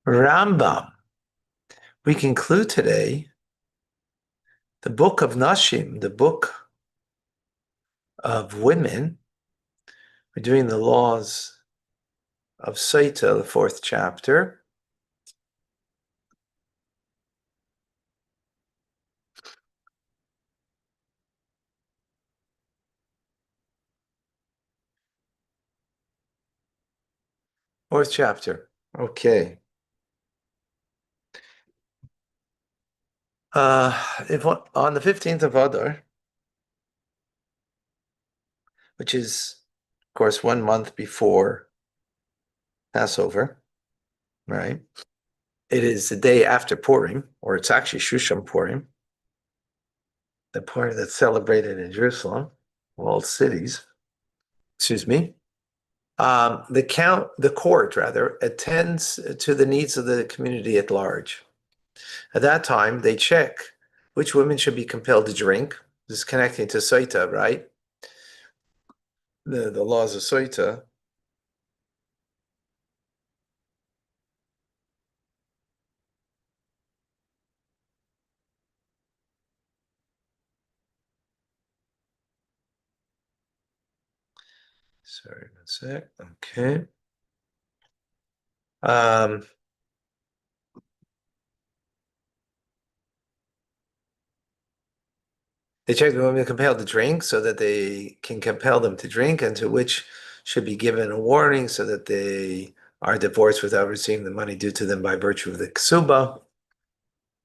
Rambam. We conclude today the book of Nashim, the book of women. We're doing the laws of Saita, the fourth chapter. Fourth chapter. Okay. If on the 15th of Adar, which is, of course, 1 month before Passover, right? It is the day after Purim, or it's actually Shushan Purim, the Purim that's celebrated in Jerusalem, walled cities. Excuse me. The court rather, attends to the needs of the community at large. At that time, they check which women should be compelled to drink. This is connecting to Soita, right? The laws of Soita. Sorry, one sec. Okay. Um, they check the women compelled to drink so that they can compel them to drink, and to which should be given a warning so that they are divorced without receiving the money due to them by virtue of the ksuba.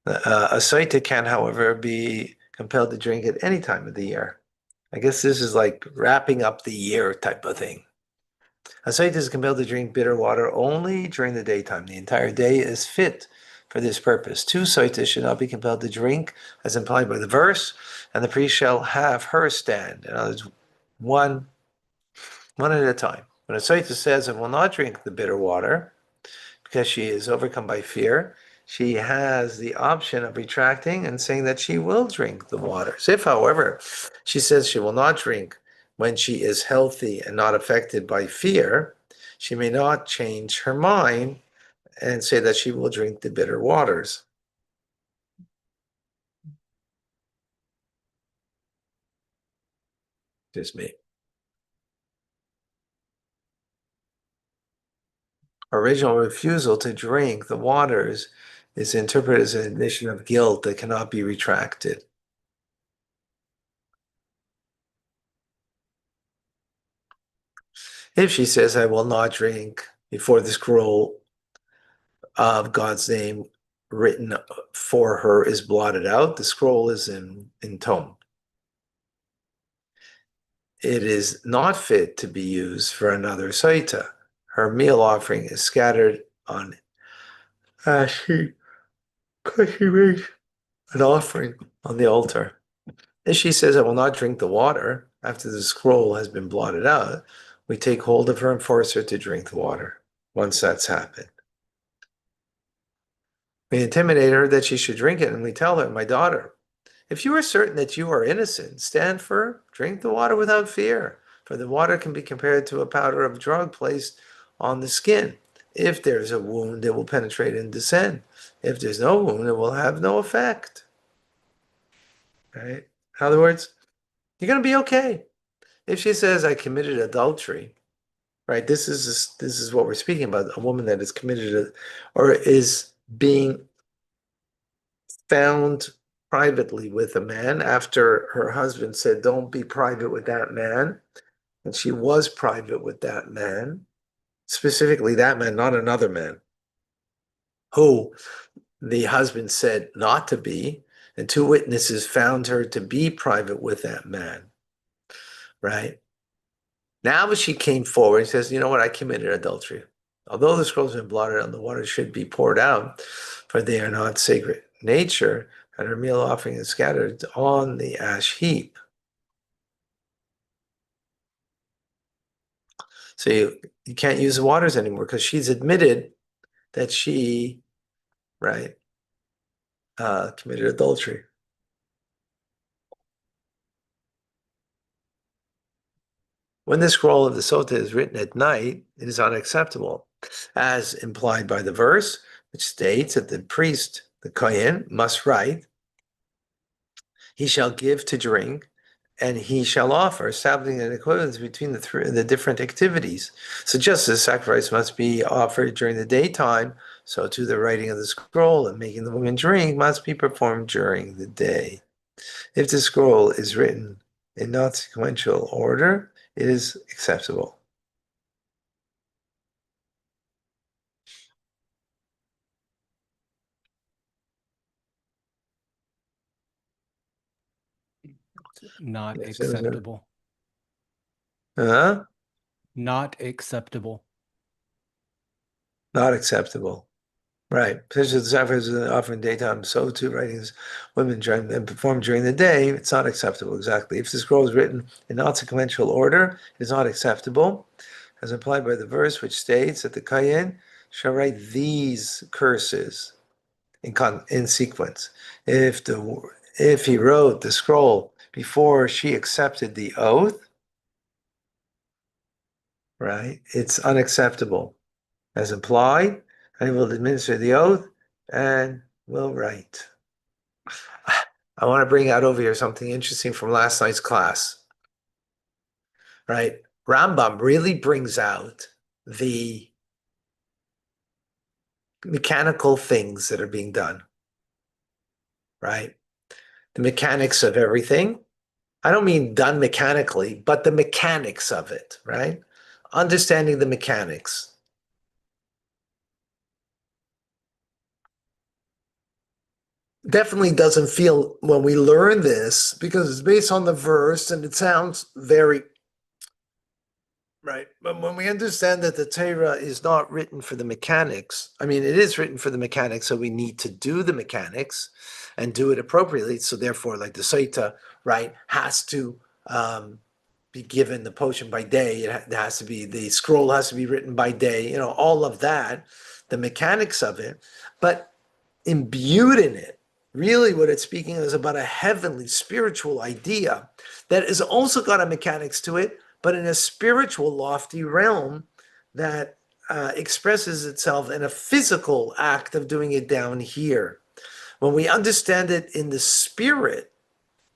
A Saita can, however, be compelled to drink at any time of the year. I guess this is like wrapping up the year type of thing. A Saita is compelled to drink bitter water only during the daytime. The entire day is fit for this purpose. Two Saitas should not be compelled to drink, as implied by the verse, and the priest shall have her stand. In other words, one at a time. When a Saita says, I will not drink the bitter water, because she is overcome by fear, she has the option of retracting and saying that she will drink the waters. If, however, she says she will not drink when she is healthy and not affected by fear, she may not change her mind and say that she will drink the bitter waters. Just me. Original refusal to drink the waters is interpreted as an admission of guilt that cannot be retracted. If she says, I will not drink before the scroll of God's name written for her is blotted out, the scroll is entombed. It is not fit to be used for another Saita. Her meal offering is scattered on ash heap because she makes an offering on the altar. If she says, I will not drink the water after the scroll has been blotted out, we take hold of her and force her to drink the water once that's happened. We intimidate her that she should drink it, and we tell her, my daughter, if you are certain that you are innocent, stand firm, drink the water without fear, for the water can be compared to a powder of drug placed on the skin. If there's a wound, it will penetrate and descend. If there's no wound, it will have no effect. Right? In other words, you're going to be okay. If she says, I committed adultery, right? This is what we're speaking about, a woman that is committed or is being found privately with a man after her husband said, don't be private with that man. And she was private with that man, specifically that man, not another man, who the husband said not to be. And two witnesses found her to be private with that man, right? Now she came forward and says, you know what, I committed adultery. Although the scrolls have been blotted out, the water should be poured out, for they are not sacred nature, and her meal offering is scattered on the ash heap. So you can't use the waters anymore because she's admitted that she, right, committed adultery. When the scroll of the Sota is written at night, it is unacceptable, as implied by the verse, which states that the priest, the kohen, must write, he shall give to drink, and he shall offer, establishing an equivalence between the different activities. So just as sacrifice must be offered during the daytime, so too the writing of the scroll and making the woman drink must be performed during the day. If the scroll is written in not sequential order, it is acceptable. Not Yes, acceptable. Huh? Not acceptable. Not acceptable. Right. Such as the sacrifice is offered in daytime, so too writings women during and performed during the day, it's not acceptable. Exactly. If the scroll is written in not sequential order, it is not acceptable, as implied by the verse which states that the Kayin shall write these curses in sequence. If he wrote the scroll before she accepted the oath, right, it's unacceptable. As implied, and he will administer the oath and will write. I want to bring out over here something interesting from last night's class, right? Rambam really brings out the mechanical things that are being done, right? The mechanics of everything. I don't mean done mechanically, but the mechanics of it, right? Understanding the mechanics. Definitely doesn't feel when we learn this because it's based on the verse and it sounds very right. But when we understand that the Torah is not written for the mechanics, I mean, it is written for the mechanics, so we need to do the mechanics and do it appropriately. So therefore, like the Saita, right, has to be given the potion by day. It has to be, the scroll has to be written by day, all of that, the mechanics of it. But imbued in it, really what it's speaking is about a heavenly spiritual idea that has also got a mechanics to it, but in a spiritual lofty realm that expresses itself in a physical act of doing it down here. When we understand it in the spirit,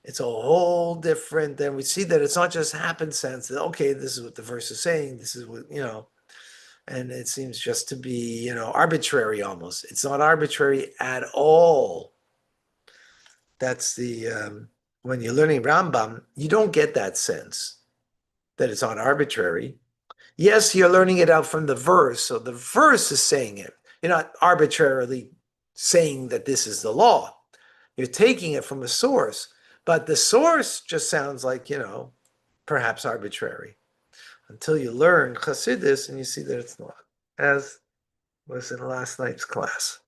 it's a whole different, then we see that it's not just happenstance that, okay, this is what the verse is saying, this is what, and it seems just to be, arbitrary almost. It's not arbitrary at all. That's when you're learning Rambam, you don't get that sense that it's not arbitrary. Yes, you're learning it out from the verse, so the verse is saying it. You're not arbitrarily saying that this is the law. You're taking it from a source, but the source just sounds like, perhaps arbitrary until you learn Chassidus and you see that it's not, as was in last night's class.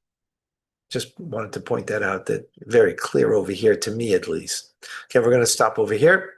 Just wanted to point that out, that very clear over here, to me at least. Okay, we're going to stop over here.